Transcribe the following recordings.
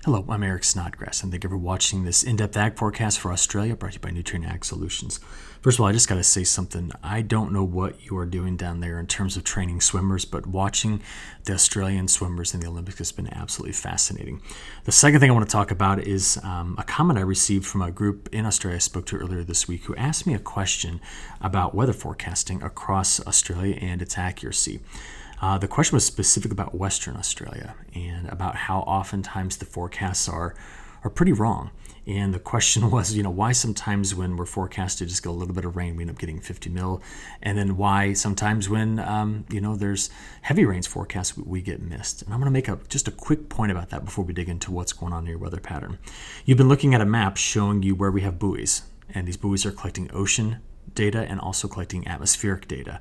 Hello, I'm Eric Snodgrass, and thank you for watching this in-depth ag forecast for Australia, brought to you by Nutrien Ag Solutions. First of all, I just got to say something. I don't know what you are doing down there in terms of training swimmers, but watching the Australian swimmers in the Olympics has been absolutely fascinating. The second thing I want to talk about is a comment I received from a group in Australia I spoke to earlier this week who asked me a question about weather forecasting across Australia and its accuracy. The question was specific about Western Australia and about how oftentimes the forecasts are pretty wrong. And the question was, why sometimes when we're forecasted just get a little bit of rain, we end up getting 50 mil, and then why sometimes when, there's heavy rains forecast, we get missed. And I'm going to make just a quick point about that before we dig into what's going on in your weather pattern. You've been looking at a map showing you where we have buoys, and these buoys are collecting ocean data and also collecting atmospheric data.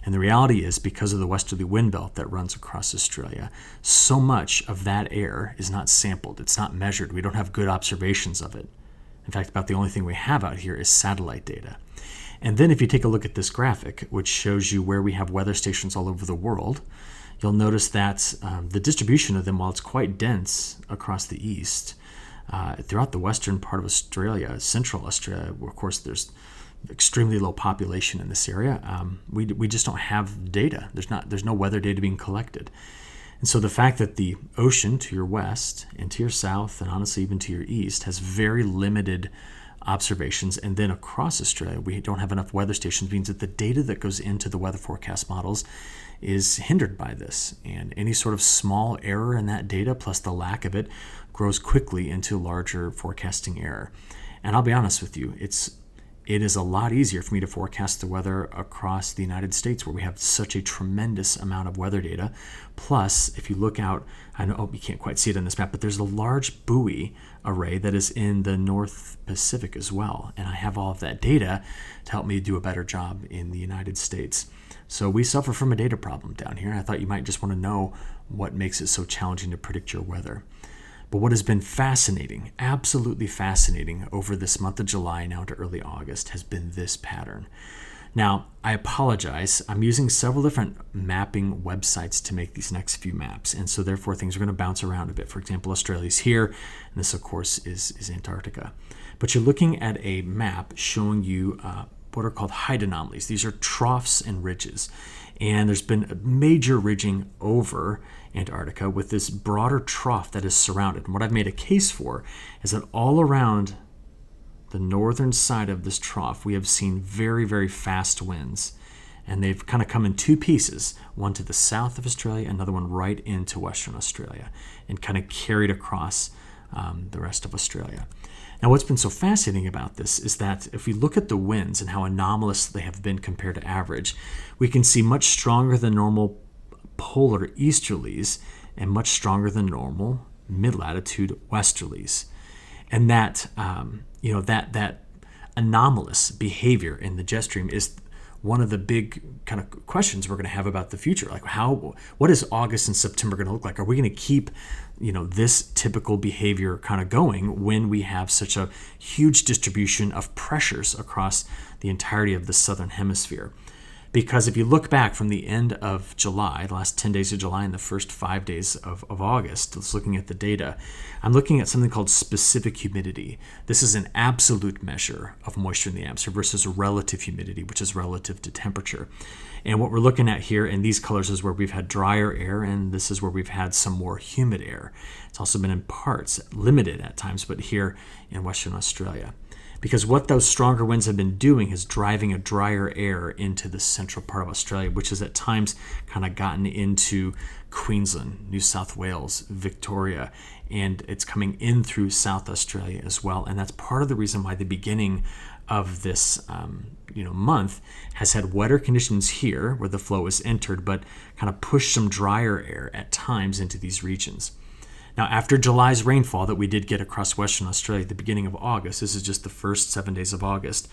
And the reality is, because of the westerly wind belt that runs across Australia, so much of that air is not sampled. It's not measured. We don't have good observations of it. In fact, about the only thing we have out here is satellite data. And then if you take a look at this graphic, which shows you where we have weather stations all over the world, you'll notice that the distribution of them, while it's quite dense across the east, throughout the western part of Australia, central Australia, where of course there's extremely low population in this area. We just don't have data. There's no weather data being collected. And so the fact that the ocean to your west and to your south, and honestly even to your east, has very limited observations, and then across Australia we don't have enough weather stations, means that the data that goes into the weather forecast models is hindered by this. And any sort of small error in that data, plus the lack of it, grows quickly into larger forecasting error. And I'll be honest with you, it is a lot easier for me to forecast the weather across the United States, where we have such a tremendous amount of weather data. Plus, if you look out, I know you can't quite see it on this map, but there's a large buoy array that is in the North Pacific as well. And I have all of that data to help me do a better job in the United States. So we suffer from a data problem down here. I thought you might just want to know what makes it so challenging to predict your weather. But what has been fascinating, absolutely fascinating, over this month of July now to early August has been this pattern. Now, I apologize. I'm using several different mapping websites to make these next few maps, and so therefore things are going to bounce around a bit. For example, Australia's here, and this, of course, is Antarctica. But you're looking at a map showing you what are called height anomalies. These are troughs and ridges. And there's been a major ridging over Antarctica with this broader trough that is surrounded. And what I've made a case for is that all around the northern side of this trough, we have seen very, very fast winds. And they've kind of come in two pieces, one to the south of Australia, another one right into Western Australia, and kind of carried across the rest of Australia. Now, what's been so fascinating about this is that if we look at the winds and how anomalous they have been compared to average, we can see much stronger than normal polar easterlies and much stronger than normal mid-latitude westerlies. And that, that anomalous behavior in the jet stream is one of the big kind of questions we're going to have about the future. Like, what is August and September going to look like? Are we going to keep, this typical behavior kind of going when we have such a huge distribution of pressures across the entirety of the southern hemisphere? Because if you look back from the end of July, the last 10 days of July and the first 5 days of August, just looking at the data, I'm looking at something called specific humidity. This is an absolute measure of moisture in the atmosphere versus relative humidity, which is relative to temperature. And what we're looking at here in these colors is where we've had drier air, and this is where we've had some more humid air. It's also been in parts, limited at times, but here in Western Australia. Because what those stronger winds have been doing is driving a drier air into the central part of Australia, which has at times kind of gotten into Queensland, New South Wales, Victoria, and it's coming in through South Australia as well. And that's part of the reason why the beginning of this month has had wetter conditions here where the flow is entered, but kind of pushed some drier air at times into these regions. Now, after July's rainfall that we did get across Western Australia at the beginning of August, this is just the first 7 days of August,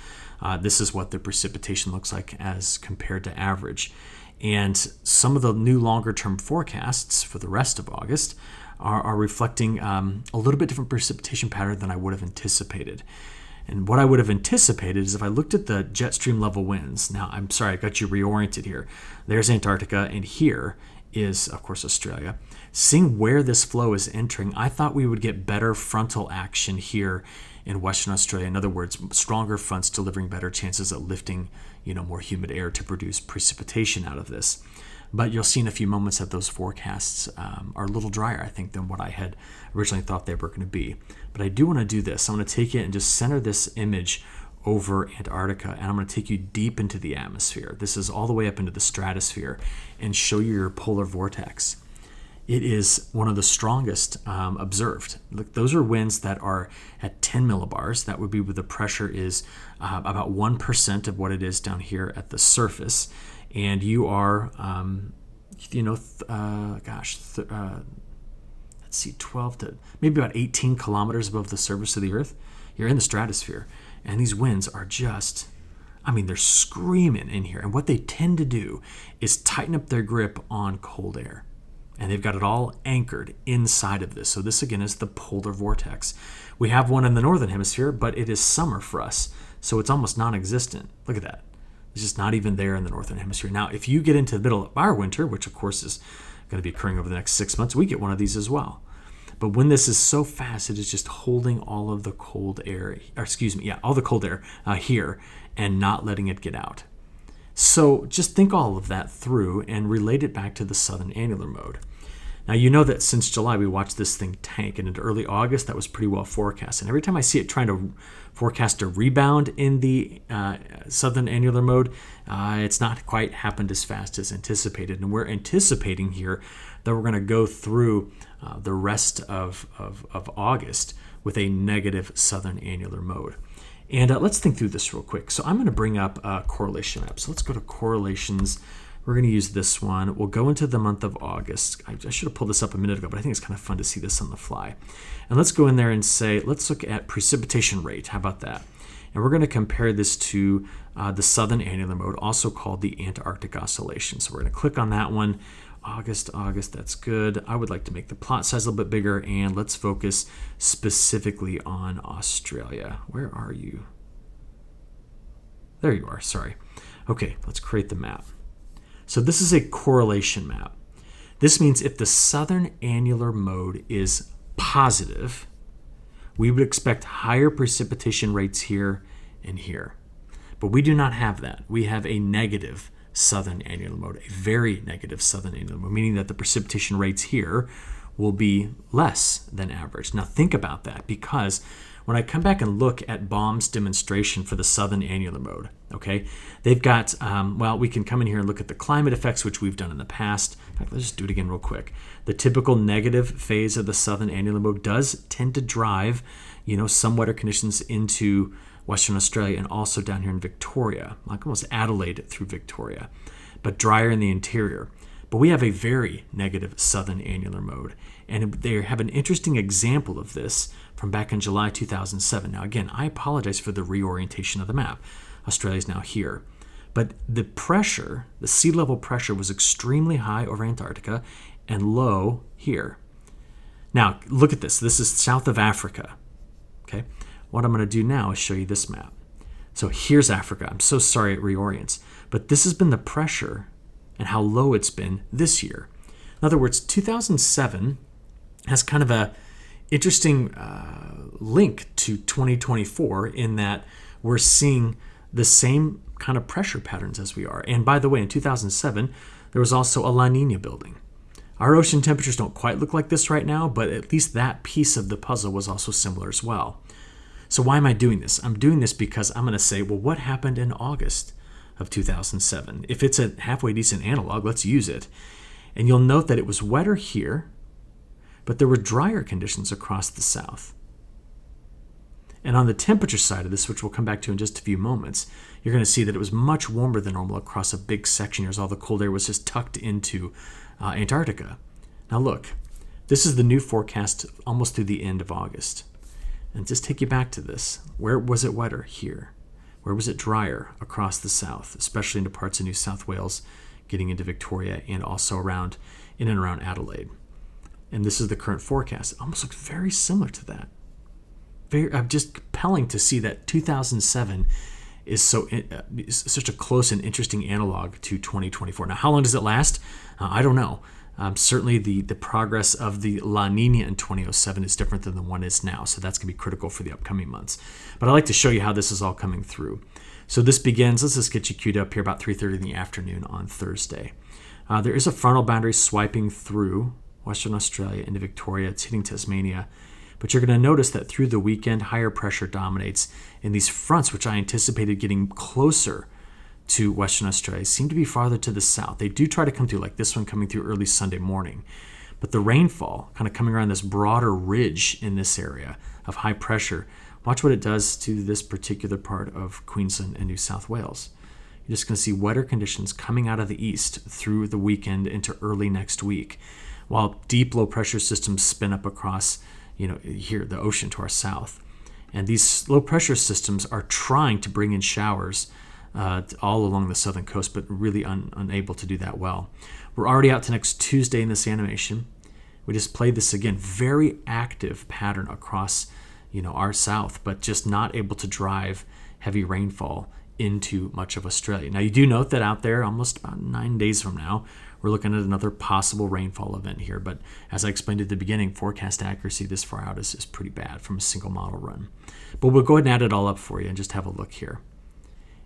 this is what the precipitation looks like as compared to average. And some of the new longer-term forecasts for the rest of August are reflecting a little bit different precipitation pattern than I would have anticipated. And what I would have anticipated is if I looked at the jet stream level winds, now I'm sorry, I got you reoriented here. There's Antarctica, and here is, of course, Australia. Seeing where this flow is entering, I thought we would get better frontal action here in Western Australia. In other words, stronger fronts delivering better chances at lifting, more humid air to produce precipitation out of this. But you'll see in a few moments that those forecasts are a little drier, I think, than what I had originally thought they were going to be. But I do want to do this. I'm going to take it and just center this image over Antarctica, and I'm going to take you deep into the atmosphere. This is all the way up into the stratosphere, and show you your polar vortex. It is one of the strongest observed. Look, those are winds that are at 10 millibars. That would be where the pressure is about 1% of what it is down here at the surface. And you are, let's see, 12 to maybe about 18 kilometers above the surface of the Earth. You're in the stratosphere. And these winds are just, they're screaming in here. And what they tend to do is tighten up their grip on cold air. And they've got it all anchored inside of this. So this, again, is the polar vortex. We have one in the northern hemisphere, but it is summer for us. So it's almost non-existent. Look at that. It's just not even there in the northern hemisphere. Now, if you get into the middle of our winter, which, of course, is going to be occurring over the next 6 months, we get one of these as well. But when this is so fast, it is just holding all of the cold air, all the cold air here and not letting it get out. So just think all of that through and relate it back to the southern annular mode. Now, you know that since July, we watched this thing tank, and into early August, that was pretty well forecast. And every time I see it trying to forecast a rebound in the southern annular mode, it's not quite happened as fast as anticipated. And we're anticipating here that we're going to go through the rest of August with a negative southern annular mode. And let's think through this real quick. So I'm going to bring up a correlation map. So let's go to correlations. We're going to use this one. We'll go into the month of August. I should have pulled this up a minute ago, but I think it's kind of fun to see this on the fly. And let's go in there and say, let's look at precipitation rate. How about that? And we're going to compare this to the southern annular mode, also called the Antarctic oscillation. So we're going to click on that one. August, that's good. I would like to make the plot size a little bit bigger, and let's focus specifically on Australia. Where are you? There you are, sorry. Okay, let's create the map. So this is a correlation map. This means if the southern annular mode is positive, we would expect higher precipitation rates here and here. But we do not have that. We have a negative southern annular mode, a very negative southern annular mode, meaning that the precipitation rates here will be less than average. Now think about that, because when I come back and look at Baum's demonstration for the southern annular mode, okay, they've got, we can come in here and look at the climate effects, which we've done in the past. In fact, let's just do it again real quick. The typical negative phase of the southern annular mode does tend to drive, some wetter conditions into Western Australia and also down here in Victoria, like almost Adelaide through Victoria, but drier in the interior. But we have a very negative southern annular mode, and they have an interesting example of this from back in July 2007. Now, again, I apologize for the reorientation of the map. Australia is now here. But the pressure, the sea level pressure, was extremely high over Antarctica and low here. Now, look at this. This is south of Africa. Okay. What I'm going to do now is show you this map. So here's Africa. I'm so sorry it reorients. But this has been the pressure and how low it's been this year. In other words, 2007 has kind of a interesting link to 2024 in that we're seeing the same kind of pressure patterns as we are. And by the way, in 2007, there was also a La Nina building. Our ocean temperatures don't quite look like this right now, but at least that piece of the puzzle was also similar as well. So why am I doing this? I'm doing this because I'm going to say, well, what happened in August of 2007? If it's a halfway decent analog, let's use it. And you'll note that it was wetter here, but there were drier conditions across the south. And on the temperature side of this, which we'll come back to in just a few moments, you're going to see that it was much warmer than normal across a big section here, as all the cold air was just tucked into Antarctica. Now look, this is the new forecast almost through the end of August. And just take you back to this. Where was it wetter? Here. Where was it drier? Across the south, especially into parts of New South Wales, getting into Victoria, and also around in and around Adelaide. And this is the current forecast. It almost looks very similar to that. Just compelling to see that 2007 is such a close and interesting analog to 2024. Now, how long does it last? I don't know. Certainly the progress of the La Nina in 2007 is different than the one is now, so that's going to be critical for the upcoming months. But I'd like to show you how this is all coming through. So this begins, let's just get you queued up here about 3:30 in the afternoon on Thursday. There is a frontal boundary swiping through Western Australia into Victoria. It's hitting Tasmania. But you're going to notice that through the weekend, higher pressure dominates, and these fronts, which I anticipated getting closer to Western Australia, seem to be farther to the south. They do try to come through, like this one coming through early Sunday morning. But the rainfall kind of coming around this broader ridge in this area of high pressure, watch what it does to this particular part of Queensland and New South Wales. You're just going to see wetter conditions coming out of the east through the weekend into early next week, while deep low pressure systems spin up across, here, the ocean to our south. And these low pressure systems are trying to bring in showers all along the southern coast, but really unable to do that well. We're already out to next Tuesday in this animation. We just played this again, very active pattern across, our south, but just not able to drive heavy rainfall into much of Australia. Now, you do note that out there, almost about 9 days from now, we're looking at another possible rainfall event here. But as I explained at the beginning, forecast accuracy this far out is pretty bad from a single model run. But we'll go ahead and add it all up for you and just have a look here.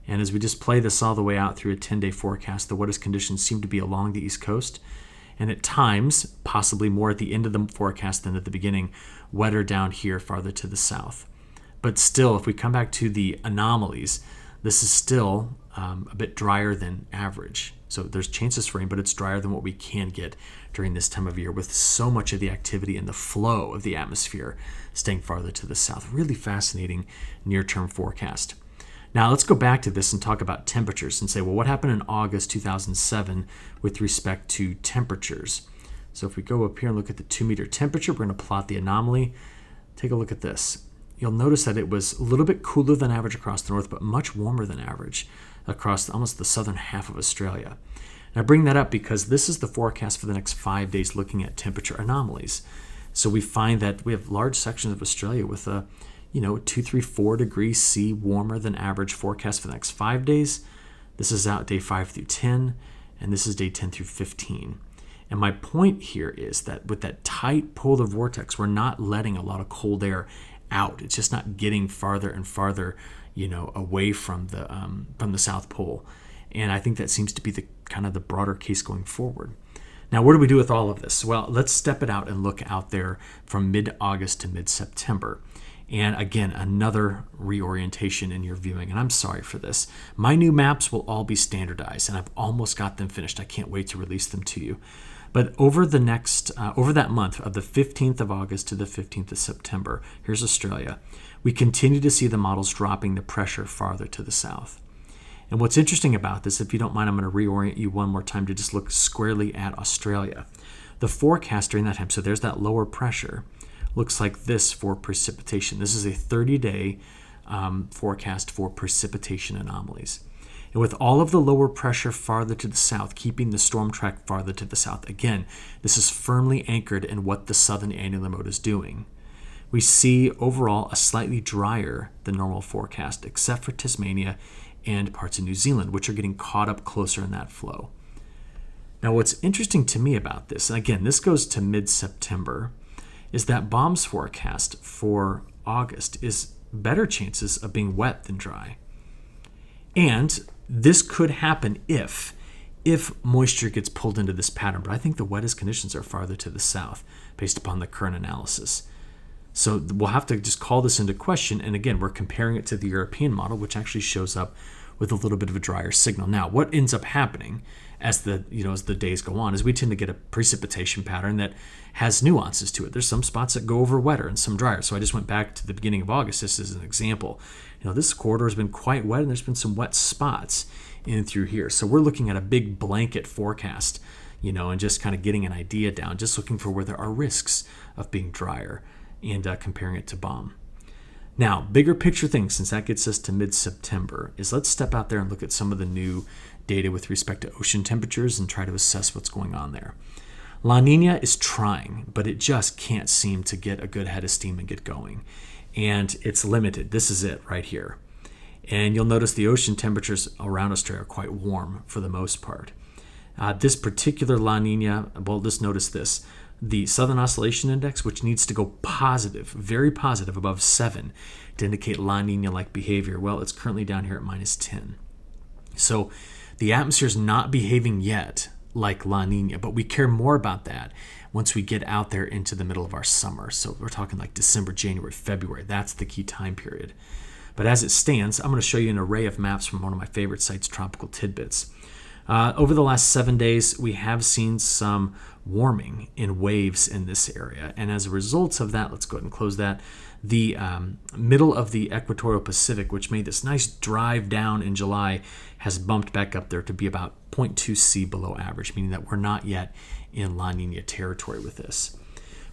And as we just play this all the way out through a 10-day forecast, the wettest conditions seem to be along the east coast. And at times, possibly more at the end of the forecast than at the beginning, wetter down here farther to the south. But still, if we come back to the anomalies, this is still a bit drier than average. So there's chances for rain, but it's drier than what we can get during this time of year, with so much of the activity and the flow of the atmosphere staying farther to the south. Really fascinating near-term forecast. Now let's go back to this and talk about temperatures and say, well, what happened in August 2007 with respect to temperatures? So if we go up here and look at the 2-meter temperature, we're going to plot the anomaly. Take a look at this. You'll notice that it was a little bit cooler than average across the north, but much warmer than average across almost the southern half of Australia. And I bring that up because this is the forecast for the next 5 days looking at temperature anomalies. So we find that we have large sections of Australia with a 2, 3, 4 degrees C warmer than average forecast for the next 5 days. This is out day 5 through 10, and this is day 10 through 15. And my point here is that with that tight polar vortex, we're not letting a lot of cold air out. It's just not getting farther and farther, away from the South Pole. And I think that seems to be the kind of the broader case going forward. Now, what do we do with all of this? Well, let's step it out and look out there from mid-August to mid-September. And again, another reorientation in your viewing. And I'm sorry for this. My new maps will all be standardized, and I've almost got them finished. I can't wait to release them to you. But over that month of the 15th of August to the 15th of September, here's Australia, we continue to see the models dropping the pressure farther to the south. And what's interesting about this, if you don't mind, I'm going to reorient you one more time to just look squarely at Australia. The forecast during that time, so there's that lower pressure, looks like this for precipitation. This is a 30-day forecast for precipitation anomalies. And with all of the lower pressure farther to the south, keeping the storm track farther to the south, again, this is firmly anchored in what the southern annular mode is doing. We see overall a slightly drier than normal forecast, except for Tasmania and parts of New Zealand, which are getting caught up closer in that flow. Now, what's interesting to me about this, and again, this goes to mid-September, is that BOM's forecast for August is better chances of being wet than dry. And this could happen if moisture gets pulled into this pattern, but I think the wettest conditions are farther to the south based upon the current analysis. So we'll have to just call this into question, and again, we're comparing it to the European model, which actually shows up with a little bit of a drier signal. Now, what ends up happening as the days go on is we tend to get a precipitation pattern that has nuances to it. There's some spots that go over wetter and some drier. So I just went back to the beginning of August. This is an example. This corridor has been quite wet, and there's been some wet spots in through here. So we're looking at a big blanket forecast, and just kind of getting an idea down, just looking for where there are risks of being drier and comparing it to BOM. Now, bigger picture things, since that gets us to mid-September, is let's step out there and look at some of the new data with respect to ocean temperatures and try to assess what's going on there. La Nina is trying, but it just can't seem to get a good head of steam and get going. And it's limited. This is it right here. And you'll notice the ocean temperatures around Australia are quite warm for the most part. This particular La Nina, well, just notice this. The Southern Oscillation Index, which needs to go positive, very positive, above 7 to indicate La Nina-like behavior, well, it's currently down here at minus 10. So the atmosphere is not behaving yet like La Nina, but we care more about that once we get out there into the middle of our summer. So we're talking like December, January, February. That's the key time period. But as it stands, I'm going to show you an array of maps from one of my favorite sites, Tropical Tidbits. Over the last 7 days, we have seen some warming in waves in this area. And as a result of that, let's go ahead and close that. The middle of the equatorial Pacific, which made this nice drive down in July, has bumped back up there to be about 0.2 C below average, meaning that we're not yet in La Nina territory with this.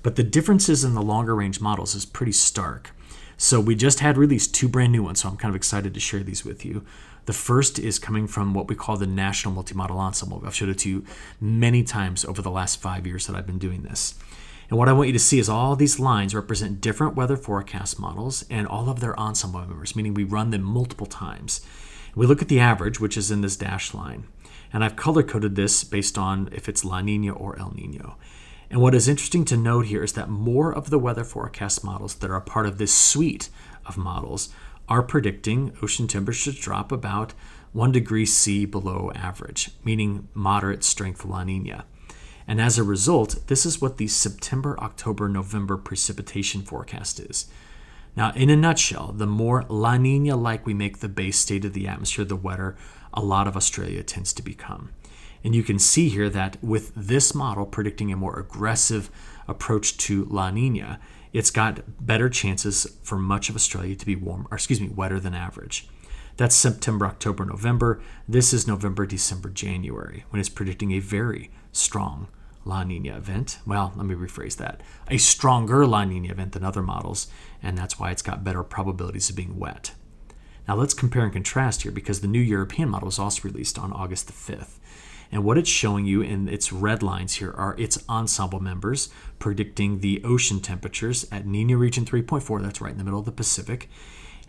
But the differences in the longer range models is pretty stark. So we just had released 2 brand new ones, so I'm kind of excited to share these with you. The first is coming from what we call the National Multi-Model Ensemble. I've showed it to you many times over the last 5 years that I've been doing this. And what I want you to see is all these lines represent different weather forecast models and all of their ensemble members, meaning we run them multiple times. We look at the average, which is in this dashed line. And I've color-coded this based on if it's La Nina or El Nino. And what is interesting to note here is that more of the weather forecast models that are a part of this suite of models are predicting ocean temperatures drop about 1 degree C below average, meaning moderate strength La Nina. And as a result, this is what the September, October, November precipitation forecast is. Now, in a nutshell, the more La Nina-like we make the base state of the atmosphere, the wetter a lot of Australia tends to become. And you can see here that with this model predicting a more aggressive approach to La Nina, it's got better chances for much of Australia to be wetter than average. That's September, October, November. This is November, December, January, when it's predicting a very strong La Nina event. Well, let me rephrase that. A stronger La Nina event than other models, and that's why it's got better probabilities of being wet. Now let's compare and contrast here, because the new European model was also released on August the 5th. And what it's showing you in its red lines here are its ensemble members predicting the ocean temperatures at Nina region 3.4. That's right in the middle of the Pacific.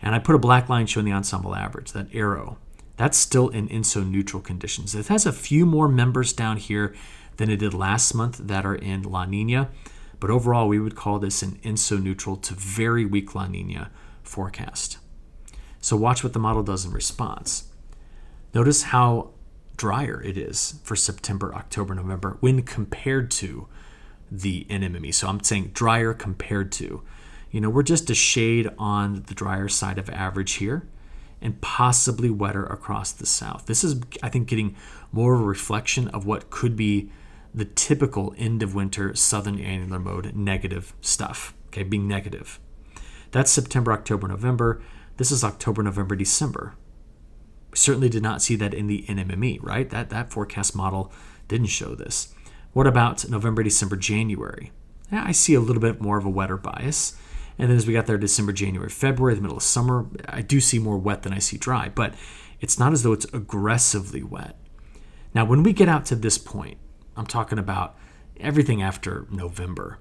And I put a black line showing the ensemble average, that arrow. That's still in INSO neutral conditions. It has a few more members down here than it did last month that are in La Nina. But overall, we would call this an INSO neutral to very weak La Nina forecast. So watch what the model does in response. Notice how drier it is for September, October, November when compared to the NMME. So I'm saying drier compared to. We're just a shade on the drier side of average here and possibly wetter across the south. This is, I think, getting more of a reflection of what could be the typical end of winter southern annular mode negative stuff, okay, being negative. That's September, October, November. This is October, November, December. We certainly did not see that in the NMME, right? That forecast model didn't show this. What about November, December, January? I see a little bit more of a wetter bias. And then as we got there, December, January, February, the middle of summer, I do see more wet than I see dry, but it's not as though it's aggressively wet. Now, when we get out to this point, I'm talking about everything after November.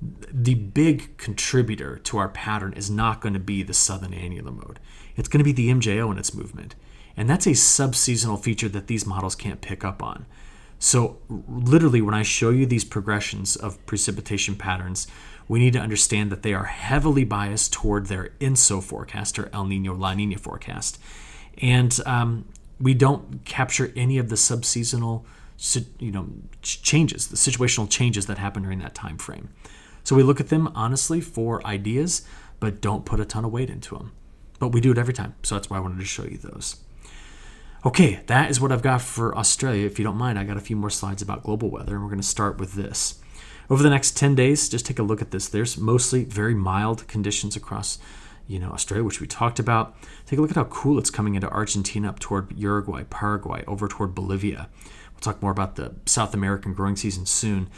The big contributor to our pattern is not going to be the southern annular mode. It's going to be the MJO and its movement. And that's a subseasonal feature that these models can't pick up on. So literally, when I show you these progressions of precipitation patterns, we need to understand that they are heavily biased toward their INSO forecast or El Nino La Nina forecast. And we don't capture any of the subseasonal changes, the situational changes that happen during that time frame. So we look at them honestly for ideas, but don't put a ton of weight into them. But we do it every time, so that's why I wanted to show you those. Okay, that is what I've got for Australia. If you don't mind, I got a few more slides about global weather, and we're going to start with this. Over the next 10 days, just take a look at this. There's mostly very mild conditions across Australia, which we talked about. Take a look at how cool it's coming into Argentina, up toward Uruguay, Paraguay, over toward Bolivia. We'll talk more about the South American growing season soon.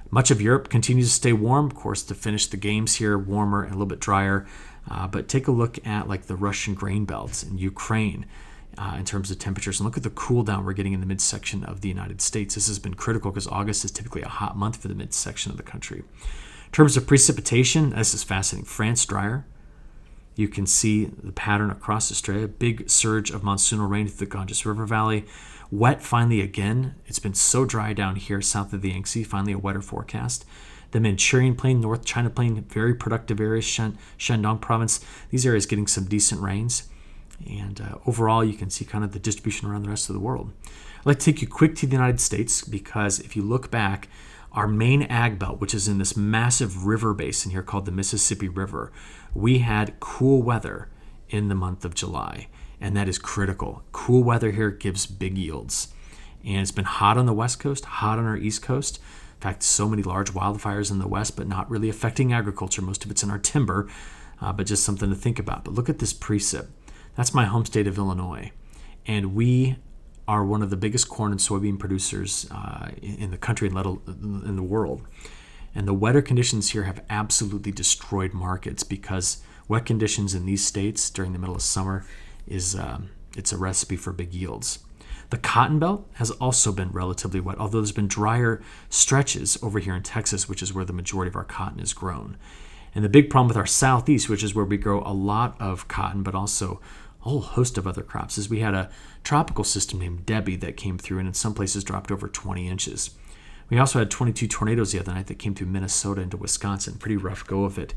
Much of Europe continues to stay warm, of course, to finish the games here, warmer and a little bit drier. But take a look at like the Russian grain belts in Ukraine in terms of temperatures. And look at the cool down we're getting in the midsection of the United States. This has been critical because August is typically a hot month for the midsection of the country. In terms of precipitation, this is fascinating. France, drier. You can see the pattern across Australia. Big surge of monsoonal rain through the Ganges River Valley. Wet finally again. It's been so dry down here south of the Yangtze. Finally a wetter forecast. The Manchurian Plain, North China Plain, very productive areas. Shandong Province, these areas getting some decent rains. And overall, you can see kind of the distribution around the rest of the world. I'd like to take you quick to the United States because if you look back, our main ag belt, which is in this massive river basin here called the Mississippi River, we had cool weather in the month of July, and that is critical. Cool weather here gives big yields. And it's been hot on the West Coast, hot on our East Coast. In fact, so many large wildfires in the West, but not really affecting agriculture. Most of it's in our timber, but just something to think about. But look at this precip. That's my home state of Illinois. And we are one of the biggest corn and soybean producers in the country and in the world. And the weather conditions here have absolutely destroyed markets because wet conditions in these states during the middle of summer it's a recipe for big yields. The cotton belt has also been relatively wet, although there's been drier stretches over here in Texas, which is where the majority of our cotton is grown. And the big problem with our southeast, which is where we grow a lot of cotton, but also a whole host of other crops, is we had a tropical system named Debbie that came through and in some places dropped over 20 inches. We also had 22 tornadoes the other night that came through Minnesota into Wisconsin. Pretty rough go of it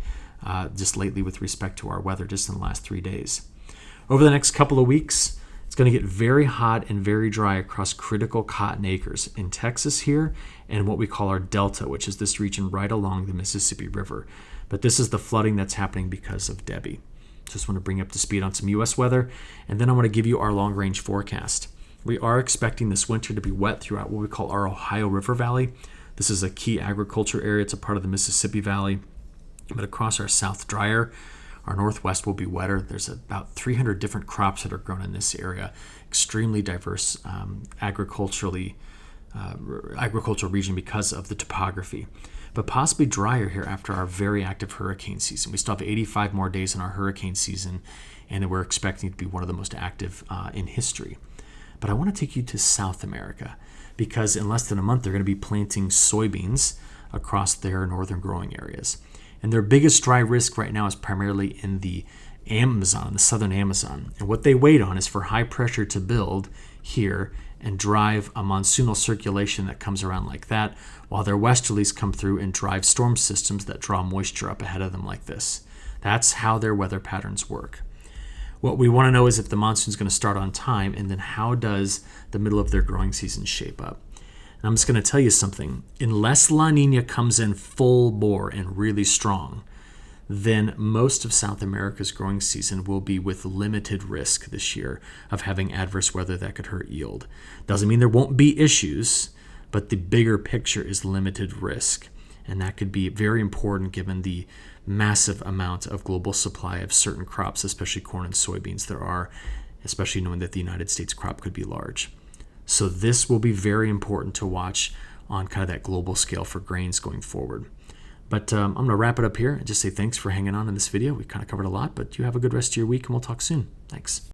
just lately with respect to our weather just in the last 3 days. Over the next couple of weeks, it's going to get very hot and very dry across critical cotton acres in Texas here and what we call our Delta, which is this region right along the Mississippi River. But this is the flooding that's happening because of Debbie. Just want to bring you up to speed on some U.S. weather, and then I want to give you our long-range forecast. We are expecting this winter to be wet throughout what we call our Ohio River Valley. This is a key agriculture area. It's a part of the Mississippi Valley. But across our south drier, our northwest will be wetter. There's about 300 different crops that are grown in this area. Extremely diverse agricultural region because of the topography. But possibly drier here after our very active hurricane season. We still have 85 more days in our hurricane season, and we're expecting it to be one of the most active in history. But I want to take you to South America because in less than a month, they're going to be planting soybeans across their northern growing areas. And their biggest dry risk right now is primarily in the Amazon, the southern Amazon. And what they wait on is for high pressure to build here and drive a monsoonal circulation that comes around like that, while their westerlies come through and drive storm systems that draw moisture up ahead of them like this. That's how their weather patterns work. What we want to know is if the monsoon is going to start on time, and then how does the middle of their growing season shape up. And I'm just going to tell you something. Unless La Nina comes in full bore and really strong, then most of South America's growing season will be with limited risk this year of having adverse weather that could hurt yield. Doesn't mean there won't be issues, but the bigger picture is limited risk. And that could be very important given the massive amount of global supply of certain crops, especially corn and soybeans there are, especially knowing that the United States crop could be large. So this will be very important to watch on kind of that global scale for grains going forward. But I'm going to wrap it up here and just say thanks for hanging on in this video. We kind of covered a lot, but you have a good rest of your week, and we'll talk soon. Thanks.